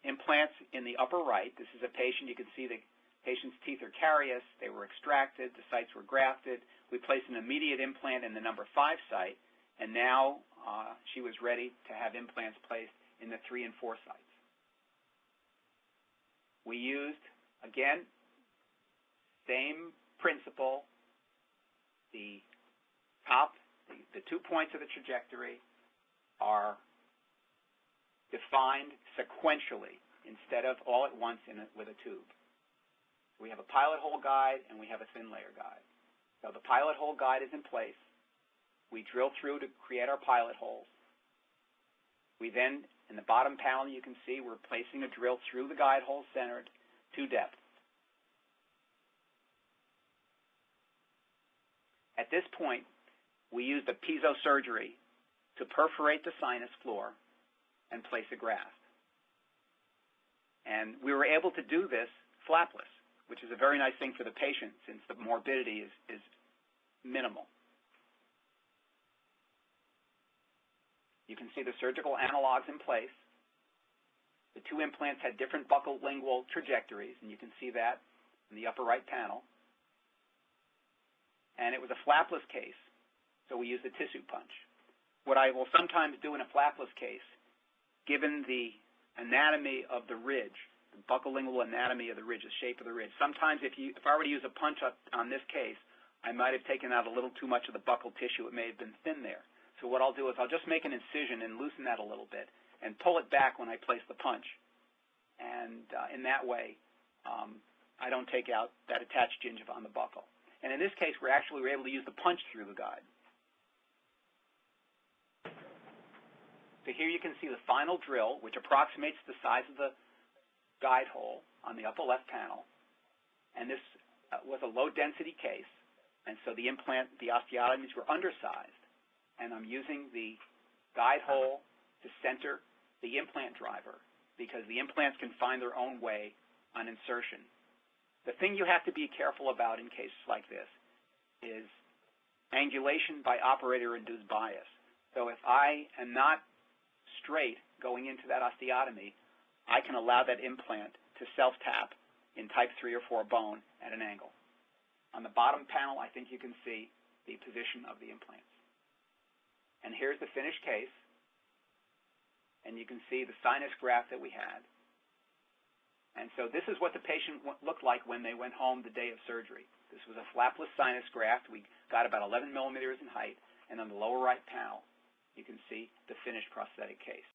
implants in the upper right. This is a patient. You can see the patient's teeth are carious. They were extracted. The sites were grafted. We placed an immediate implant in the number 5 site, and now she was ready to have implants placed in the 3 and 4 sites. We used, again, same principle. The top, the 2 points of the trajectory are defined sequentially instead of all at once with a tube. We have a pilot hole guide and we have a ThinLayer guide. So the pilot hole guide is in place. We drill through to create our pilot holes. We then, in the bottom panel, you can see we're placing a drill through the guide hole centered to depth. At this point, we used a piezo surgery to perforate the sinus floor and place a graft. And we were able to do this flapless, which is a very nice thing for the patient since the morbidity is minimal. You can see the surgical analogs in place. The 2 implants had different buccal lingual trajectories, and you can see that in the upper right panel. And it was a flapless case, so we used a tissue punch. What I will sometimes do in a flapless case, given the anatomy of the ridge, the buccal lingual anatomy of the ridge, the shape of the ridge, sometimes if I were to use a punch up on this case, I might have taken out a little too much of the buccal tissue. It may have been thin there. So what I'll do is I'll just make an incision and loosen that a little bit and pull it back when I place the punch. And in that way, I don't take out that attached gingiva on the buccal. And in this case, we were able to use the punch through the guide. So here you can see the final drill, which approximates the size of the guide hole on the upper left panel. And this was a low-density case, and so the osteotomies were undersized. And I'm using the guide hole to center the implant driver because the implants can find their own way on insertion. The thing you have to be careful about in cases like this is angulation by operator-induced bias. So if I am not straight going into that osteotomy, I can allow that implant to self-tap in type 3 or 4 bone at an angle. On the bottom panel, I think you can see the position of the implants. And here's the finished case, and you can see the sinus graft that we had. And so this is what the patient looked like when they went home the day of surgery. This was a flapless sinus graft. We got about 11 millimeters in height, and on the lower right panel, you can see the finished prosthetic case.